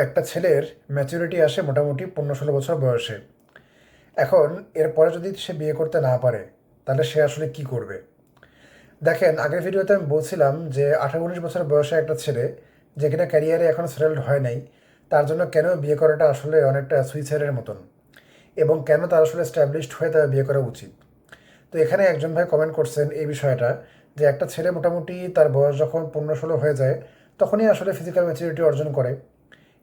একটা ছেলের ম্যাচুরিটি আসে মোটামুটি 15-16 বছর বয়সে। এখন এরপরে যদি সে বিয়ে করতে না পারে, তাহলে সে আসলে কি করবে? দেখেন, আগের ভিডিওতে আমি বলছিলাম যে 18-19 বছর বয়সে একটা ছেলে যে কিনা ক্যারিয়ারে এখন সেটেলড হয় নাই, তার জন্য কেন বিয়ে করাটা আসলে অনেকটা সুইসাইডের মতন, এবং কেন তার আসলে স্ট্যাবলিশড হয়ে তার বিয়ে করা উচিত। তো এখানে একজন ভাই কমেন্ট করছেন এই বিষয়টা, যে একটা ছেলে মোটামুটি তার বয়স যখন 15-16 হয়ে যায়, তখনই আসলে ফিজিক্যাল ম্যাচুরিটি অর্জন করে,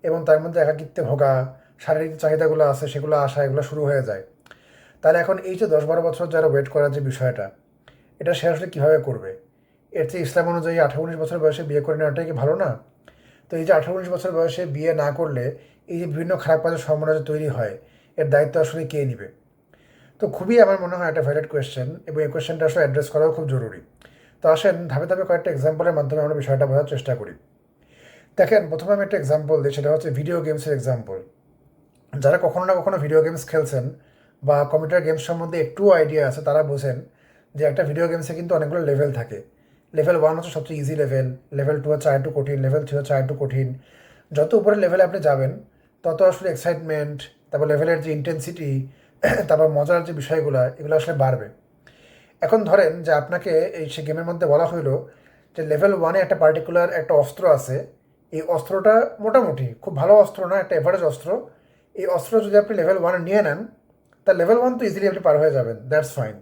এবং তার মধ্যে একাকিত্বে ভোগা, শারীরিক চাহিদাগুলো আছে সেগুলো আসা, এগুলো শুরু হয়ে যায়। তাহলে এখন এই যে 10-12 বছর যারা ওয়েট করার যে বিষয়টা, এটা সে আসলে কীভাবে করবে? এর চেয়ে ইসলাম অনুযায়ী 18-19 বছর বয়সে বিয়ে করে নেওয়াটাই কি ভালো না? তো এই যে 18-19 বছর বয়সে বিয়ে না করলে এই যে বিভিন্ন খারাপ কাজের সম্ভাবনা যে তৈরি হয়, এর দায়িত্ব আসলে কে নেবে? তো খুবই আমার মনে হয় একটা ভ্যালিড কোয়েশ্চেন, এবং এই কোয়েশ্চেনটা আসলে অ্যাড্রেস করাও খুব জরুরি। তো আসেন ধাপে ধাপে কয়েকটা এক্সাম্পলের মাধ্যমে আমরা বিষয়টা বোঝার চেষ্টা করি। দেখেন, প্রথমে আমি একটা এক্সাম্পল দিই, সেটা হচ্ছে ভিডিও গেমসের এক্সাম্পল। যারা কখনো না কখনো ভিডিও গেমস খেলছেন বা কম্পিউটার গেমস সম্বন্ধে একটু আইডিয়া আছে, তারা বোঝেন যে একটা ভিডিও গেমসে কিন্তু অনেকগুলো লেভেল থাকে। লেভেল 1 হচ্ছে সবচেয়ে ইজি লেভেল, লেভেল 2 হচ্ছে আরেকটু কঠিন, লেভেল 3 হচ্ছে আরেকটু কঠিন। যত উপরের লেভেলে আপনি যাবেন, তত আসলে এক্সাইটমেন্ট, তারপর লেভেলের যে ইন্টেন্সিটি, তারপর মজার যে বিষয়গুলো, এগুলো আসলে বাড়বে। এখন ধরেন যে আপনাকে এই সে গেমের মধ্যে বলা হইলো যে লেভেল 1-এ একটা পার্টিকুলার একটা অস্ত্র আছে। এই অস্ত্রটা মোটামুটি খুব ভালো অস্ত্র না, একটা এভারেজ অস্ত্র। এই অস্ত্র যদি আপনি লেভেল 1-এ নিয়ে নেন, তা লেভেল 1 তো ইজিলি আপনি পার হয়ে যাবেন, দ্যাটস ফাইন।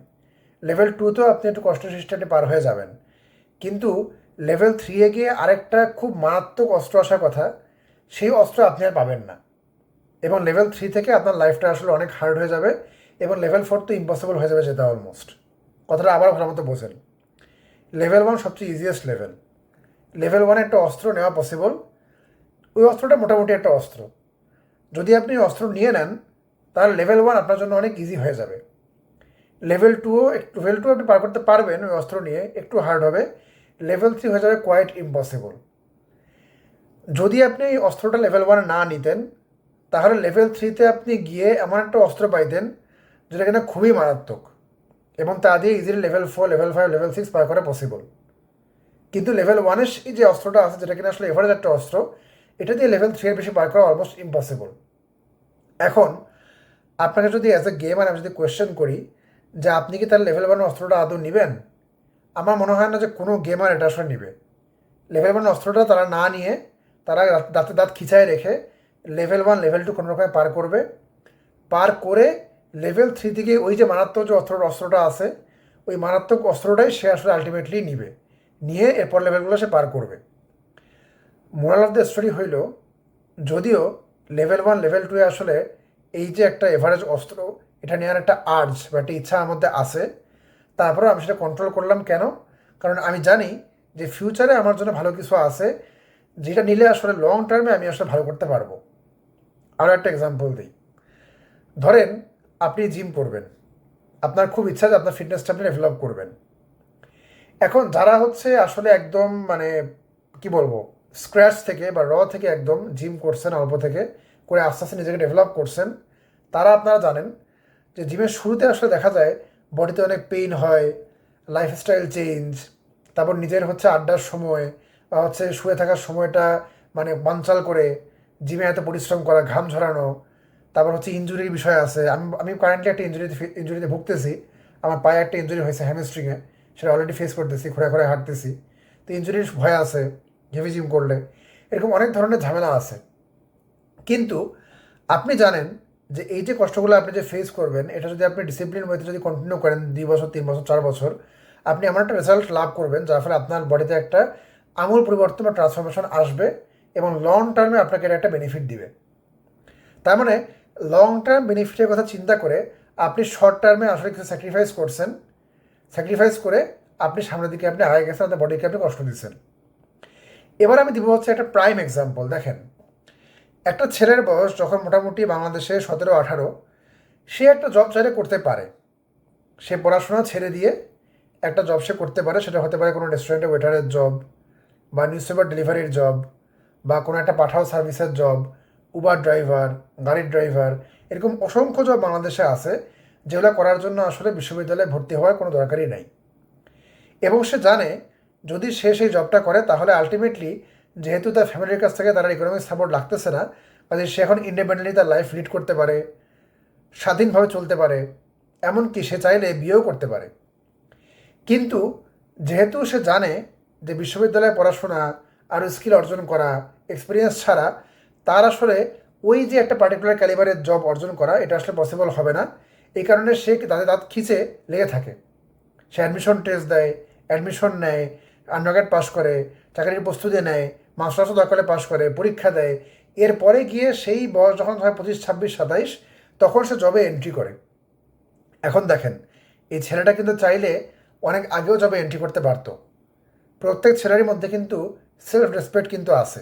লেভেল 2তেও আপনি একটু কষ্ট সৃষ্টি পার হয়ে যাবেন। কিন্তু লেভেল 3-এ গিয়ে আরেকটা খুব মারাত্মক অস্ত্র আসার কথা, সেই অস্ত্র আপনি আর পাবেন না। এবং লেভেল 3 থেকে আপনার লাইফটা আসলে অনেক হার্ড হয়ে যাবে, এবং লেভেল 4 তো ইম্পসিবল হয়ে যাবে যেটা অলমোস্ট। কথাটা আবার ভালো মতো বোঝেন। লেভেল 1 সবচেয়ে ইজিয়েস্ট লেভেল। লেভেল 1-এ একটা অস্ত্র নেওয়া পসিবল। ওই অস্ত্রটা মোটামুটি একটা অস্ত্র। যদি আপনি ওই অস্ত্র নিয়ে নেন, তাহলে লেভেল 1 আপনার জন্য অনেক ইজি হয়ে যাবে। লেভেল 2 আপনি পার করতে পারবেন ওই অস্ত্র নিয়ে, একটু হার্ড হবে। লেভেল 3 হয়ে যাবে কোয়াইট ইম্পসিবল। যদি আপনি এই অস্ত্রটা লেভেল 1 না নিতেন, তাহলে লেভেল 3-তে আপনি গিয়ে এমন একটা অস্ত্র পাইতেন যেটা কিনা খুবই মারাত্মক, এবং তা দিয়ে ইজিলি লেভেল 4, লেভেল 5, লেভেল 6 পার করা পসিবল। কিন্তু লেভেল 1-এর এই যে অস্ত্রটা আছে, যেটা কিনা আসলে এভারেজ একটা অস্ত্র, এটা দিয়ে লেভেল 3-এর বেশি পার করা অলমোস্ট ইম্পসিবল। এখন আপনাকে যদি অ্যাজ এ গেমার আমি যদি কোয়েশ্চেন করি যে আপনি কি তার লেভেল 1 অস্ত্রটা আদৌ নেবেন, আমার মনে হয় না যে কোনো গেমার এটা আসলে নেবে। লেভেল 1 অস্ত্রটা তারা না নিয়ে, তারা দাঁতে দাঁত খিচায় রেখে লেভেল 1 লেভেল 2 কোনো রকমে পার করবে। পার করে লেভেল 3 থেকে ওই যে মারাত্মক যে অস্ত্রটা আছে, ওই মারাত্মক অস্ত্রটাই সে আসলে আলটিমেটলি নিবে, নিয়ে এরপর লেভেলগুলো সে পার করবে। মোরাল অফ দ্য স্টোরি হইল, যদিও লেভেল 1 লেভেল 2-এ আসলে এই যে একটা এভারেজ অস্ত্র, এটা নেওয়ার একটা আর্জ বা একটা ইচ্ছা আমার মধ্যে আছে, তারপরেও আমি সেটা কন্ট্রোল করলাম কেন? কারণ আমি জানি যে ফিউচারে আমার জন্য ভালো কিছু আছে, যেটা নিলে আসলে লং টার্মে আমি আসলে ভালো করতে পারবো। আরও একটা এক্সাম্পল দিই। ধরেন আপনি জিম করবেন, আপনার খুব ইচ্ছা যে আপনার ফিটনেসটা আপনি ডেভেলপ করবেন। এখন যারা হচ্ছে আসলে একদম মানে কি বলবো, স্ক্র্যাচ থেকে বা থেকে একদম জিম করছেন, অল্প থেকে করে আস্তে আস্তে নিজেকে ডেভেলপ করছেন, তারা আপনারা জানেন যে জিমের শুরুতে আসলে দেখা যায় বডিতে অনেক পেইন হয়, লাইফস্টাইল চেঞ্জ, তারপর নিজের হচ্ছে আড্ডার সময় বা হচ্ছে শুয়ে থাকার সময়টা মানে বানচাল করে জিমে এত পরিশ্রম করা, ঘাম ঝরানো, তারপর হচ্ছে ইঞ্জুরির বিষয় আছে। আমি আমি কারেন্টলি একটা ইঞ্জুরিতে ভুগতেছি। আমার পায়ে একটা ইঞ্জুরি হয়েছে হ্যামস্ট্রিংয়ে, সেটা অলরেডি ফেস করতেছি, ঘুরে ঘুরে হাঁটতেছি। তো ইঞ্জুরির ভয় আছে হেভি জিম করলে, এরকম অনেক ধরনের ঝামেলা আছে। কিন্তু আপনি জানেন যে এই যে কষ্টগুলো আপনি যে ফেস করবেন, এটা যদি আপনি ডিসিপ্লিন মধ্যে যদি কন্টিনিউ করেন 2 বছর, 3 বছর, 4 বছর, আপনি এমন একটা রেজাল্ট লাভ করবেন যার ফলে আপনার বডিতে একটা আমূল পরিবর্তন বা ট্রান্সফরমেশন আসবে, এবং লং টার্মে আপনাকে এটা একটা বেনিফিট দিবে। তার মানে লং টার্ম বেনিফিটের কথা চিন্তা করে আপনি শর্ট টার্মে আসলে কিছু স্যাক্রিফাইস করছেন, স্যাক্রিফাইস করে আপনি সামনের দিকে আপনি আগে গেছেন, আপনার বডিকে আপনি কষ্ট দিচ্ছেন। এবার আমি দিব হচ্ছে একটা প্রাইম এক্সাম্পল। দেখেন, একটা ছেলের বয়স যখন মোটামুটি বাংলাদেশে 17-18, সে একটা জব চাইলে করতে পারে। সে পড়াশোনা ছেড়ে দিয়ে একটা জব সে করতে পারে, সেটা হতে পারে কোনো রেস্টুরেন্টে ওয়েটারের জব, বা নিউজ পেপার ডেলিভারির জব, বা কোনো একটা পাঠাও সার্ভিসের জব, উবার ড্রাইভার, গাড়ির ড্রাইভার, এরকম অসংখ্য জব বাংলাদেশে আছে, যেগুলো করার জন্য আসলে বিশ্ববিদ্যালয়ে ভর্তি হওয়ার কোনো দরকারই নাই। এবং সে জানে যদি সে সেই জবটা করে, তাহলে আলটিমেটলি যেহেতু তার ফ্যামিলির কাছ থেকে তার ইকোনমিক সাপোর্ট লাগতেছে না, কাজে সে এখন ইন্ডিপেন্ডেন্টলি তার লাইফ লিড করতে পারে, স্বাধীনভাবে চলতে পারে, এমনকি সে চাইলে বিয়েও করতে পারে। কিন্তু যেহেতু সে জানে যে বিশ্ববিদ্যালয়ে পড়াশোনা আর স্কিল অর্জন করা, এক্সপিরিয়েন্স ছাড়া তার আসলে ওই যে একটা পার্টিকুলার ক্যালিবারের জব অর্জন করা এটা আসলে পসিবল হবে না, এই কারণে সে তাদের দাঁত খিচে লেগে থাকে। সে অ্যাডমিশন টেস্ট দেয়, অ্যাডমিশন নেয়, আন্ডারগ্রেড পাস করে, চাকরির প্রস্তুতি নেয়, মাস্টার্সও দরকারে পাস করে, পরীক্ষা দেয়। এরপরে গিয়ে সেই বয়স যখন হয় 25, 26, 27, তখন সে জবে এন্ট্রি করে। এখন দেখেন, এই ছেলেটা কিন্তু চাইলে অনেক আগেও জবে এন্ট্রি করতে পারতো। প্রত্যেক ছেলেরই মধ্যে কিন্তু সেলফ রেসপেক্ট কিন্তু আছে,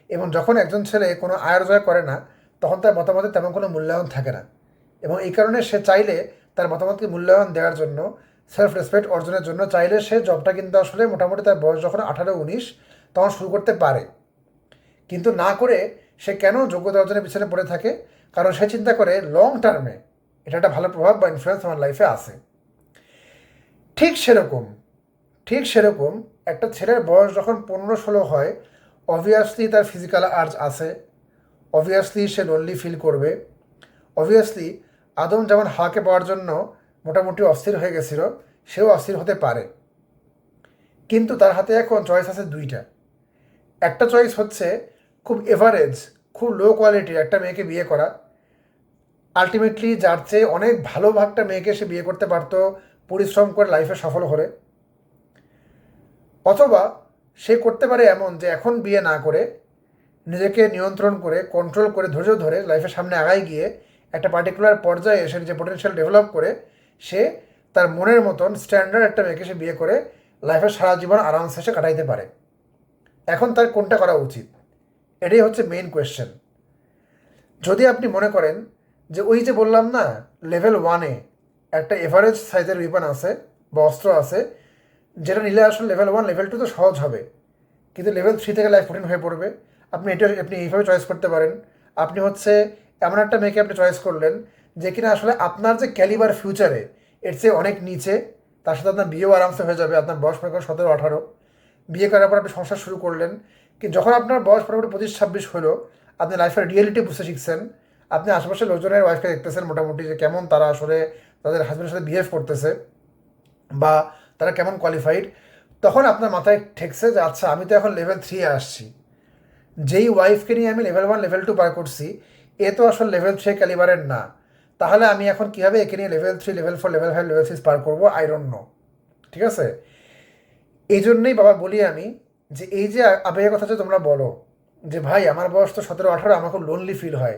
এবং যখন একজন ছেলে কোনো আয় রোজগার করে না তখন তার মতামতে তেমন কোনো মূল্যায়ন থাকে না, এবং এই কারণে সে চাইলে তার মতামতকে মূল্যায়ন দেওয়ার জন্য, সেলফ রেসপেক্ট অর্জনের জন্য চাইলে সে জবটা কিন্তু আসলে মোটামুটি তার বয়স যখন 18-19 তখন শুরু করতে পারে। কিন্তু না করে সে কেন যোগ্যতা অর্জনের পিছনে পড়ে থাকে? কারণ সে চিন্তা করে লং টার্মে এটা একটা ভালো প্রভাব বা ইনফ্লুয়েন্স আমার লাইফে আসে। ঠিক সেরকম ঠিক সেরকম একটা ছেলের বয়স যখন 15-16 হয়, অবভিয়াসলি তার ফিজিক্যাল আর্জ আছে, অবভিয়াসলি সে লোনলি ফিল করবে, অবভিয়াসলি আদম যেমন হাকে পাওয়ার জন্য মোটামুটি অস্থির হয়ে গেছিল, সেও অস্থির হতে পারে। কিন্তু তার হাতে এখন চয়েস আছে দুইটা। একটা চয়েস হচ্ছে খুব এভারেজ, খুব লো কোয়ালিটির একটা মেয়েকে বিয়ে করা, আলটিমেটলি যার চেয়ে অনেক ভালো ভাগটা মেয়েকে সে বিয়ে করতে পারতো পরিশ্রম করে লাইফে সফল হলে। অথবা সে করতে পারে এমন যে এখন বিয়ে না করে নিজেকে নিয়ন্ত্রণ করে, কন্ট্রোল করে, ধৈর্য ধরে লাইফের সামনে আগায় গিয়ে একটা পার্টিকুলার পর্যায়ে এসে যে পোটেনশিয়াল ডেভেলপ করে সে তার মনের মতন স্ট্যান্ডার্ড একটা মেয়েকে সে বিয়ে করে লাইফের সারা জীবন আরামসে সে কাটাইতে পারে। এখন তার কোনটা করা উচিত? এটাই হচ্ছে মেইন কোয়েশ্চেন। যদি আপনি মনে করেন যে ওই যে বললাম না, লেভেল 1-এ একটা এভারেজ সাইজের উইপন আছে বা অস্ত্র আছে, যেটা নিলে আসলে লেভেল 1, লেভেল 2 তো সহজ হবে, কিন্তু লেভেল 3 থেকে লাইফ কঠিন হয়ে পড়বে। আপনি এইভাবে চয়েস করতে পারেন। আপনি হচ্ছে এমন একটা মেয়েকে আপনি চয়েস করলেন যে কিনা আসলে আপনার যে ক্যালিবার ফিউচারে এর চেয়ে অনেক নিচে, তার সাথে আপনার বিয়েও আরামসে হয়ে যাবে। আপনার বয়স মনে করেন 17-18, বিয়ে করার পর আপনি সংসার শুরু করলেন, কিন্তু যখন আপনার বয়স মোটামুটি 25-26 হলো, আপনি লাইফের রিয়েলিটি বুঝতে শিখছেন, আপনি আশেপাশে লোকজনের ওয়াইফকে দেখতেছেন মোটামুটি যে কেমন তারা আসলে তাদের হাজব্যান্ডের সাথে বিহেভ করতেছে বা তারা কেমন কোয়ালিফাইড, তখন আপনার মাথায় ঠেকছে যে আচ্ছা আমি তো এখন লেভেল 3-এ আসছি, যেই ওয়াইফকে নিয়ে আমি লেভেল 1, লেভেল 2 পার করছি, এ তো আসলে লেভেল 3 ক্যালিবারের না। তাহলে আমি এখন কীভাবে একে নিয়ে লেভেল 3, লেভেল 4, লেভেল 5, লেভেল 6 পার করবো? I don't know. ঠিক আছে, এই জন্যই বাবা বলি আমি যে এই যে আবেগের কথা যে তোমরা বলো যে ভাই আমার বয়স তো 17-18, আমার খুব লোনলি ফিল হয়,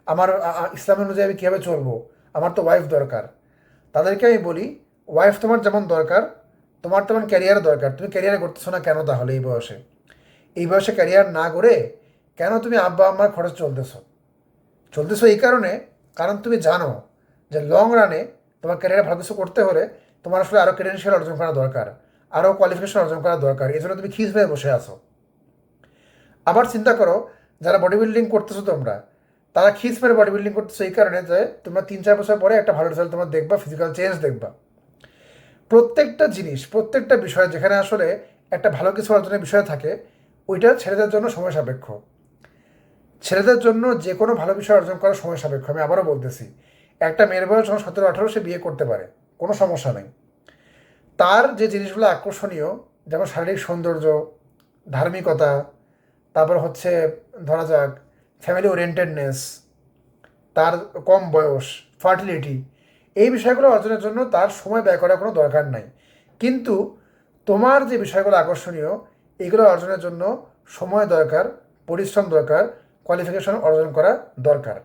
আমার ইসলাম অনুযায়ী আমি কীভাবে চলবো, আমার তো ওয়াইফ দরকার। তাদেরকে আমি বলি, ওয়াইফ তোমার যেমন দরকার, তোমার তেমন ক্যারিয়ার দরকার। তুমি ক্যারিয়ারে করতেছো না কেন তাহলে? এই বয়সে ক্যারিয়ার না করে কেন তুমি আব্বা আম্মার খরচ চলতেছো এই কারণে, কারণ তুমি জানো যে লং রানে তোমার ক্যারিয়ারে ভালো কিছু করতে হলে তোমার আসলে আরও ক্রেডেনশিয়াল অর্জন করা দরকার, আরও কোয়ালিফিকেশন অর্জন করা দরকার। এই জন্য তুমি খিস হয়ে বসে আছো। আবার চিন্তা করো, যারা বডি বিল্ডিং করতেছো তোমরা, তারা খিস মেরে বডি বিল্ডিং করতেছো এই কারণে যে তোমরা 3-4 বছর পরে একটা ভালো রেজাল্ট তোমার দেখবা, ফিজিক্যাল চেঞ্জ দেখবা। প্রত্যেকটা জিনিস, প্রত্যেকটা বিষয় যেখানে আসলে একটা ভালো কিছু অর্জনের বিষয় থাকে, ওইটা ছেলেদের জন্য সময় সাপেক্ষ। ছেলেদের জন্য যে কোনো ভালো বিষয় অর্জন করা সময় সাপেক্ষ। আমি আবারও বলতেছি, একটা মেয়ের বয়স যখন 17-18 সে বিয়ে করতে পারে, কোনো সমস্যা নেই। তার যে জিনিসগুলো আকর্ষণীয়, যেমন শারীরিক সৌন্দর্য, ধার্মিকতা, তারপর হচ্ছে ধরা যাক ফ্যামিলি ওরিয়েন্টেডনেস, তার কম বয়স, ফার্টিলিটি, এই বিষয়গুলো অর্জনের জন্য তার সময় ব্যয় করার কোনো দরকার নাই। কিন্তু তোমার যে বিষয়গুলো আকর্ষণীয়, এইগুলো অর্জনের জন্য সময় দরকার, পরিশ্রম দরকার, কোয়ালিফিকেশন অর্জন করা দরকার।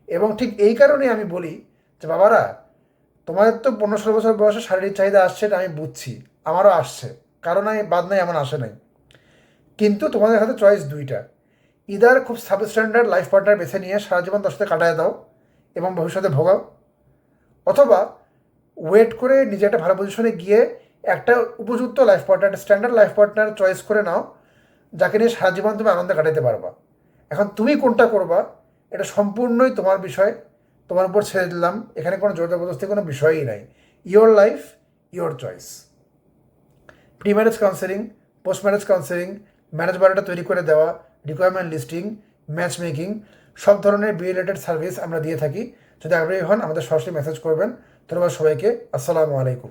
এবং ঠিক এই কারণেই আমি বলি যে বাবারা, তোমাদের তো 15-16 বছর বয়সে শারীরিক চাহিদা আসছে, এটা আমি বুঝছি, আমারও আসছে, কারণ আমি বাদ নাই এমন আসে নাই। কিন্তু তোমাদের হাতে চয়েস দুইটা, ইদার খুব সাবস্ট্যান্ডার্ড লাইফ পার্টনার বেছে নিয়ে সারা জীবন তার সাথে কাটায় দাও এবং ভবিষ্যতে ভোগাও, অথবা ওয়েট করে নিজে একটা ভালো পজিশনে গিয়ে একটা উপযুক্ত life partner, standard life partner choice করে নাও, যাকে নিয়ে সারা জীবন তুমি আনন্দে কাটাতে পারবা। এখন তুমি কোনটা করবা এটা সম্পূর্ণই তোমার বিষয়, তোমার উপর ছেড়ে দিলাম। এখানে কোনো জোর জবরদস্তি কোনো বিষয়ই নাই। Your life, your choice. Pre marriage counselling, post marriage counselling, manage biodata তৈরি করে দেওয়া, রিকোয়ারমেন্ট লিস্টিং, ম্যাচ মেকিং, সব ধরনের বিএ রিলেটেড সার্ভিস আমরা দিয়ে থাকি। যদি আগ্রহী হন আমাদের সরাসরি মেসেজ করবেন। ধন্যবাদ সবাইকে। আসসালামু আলাইকুম।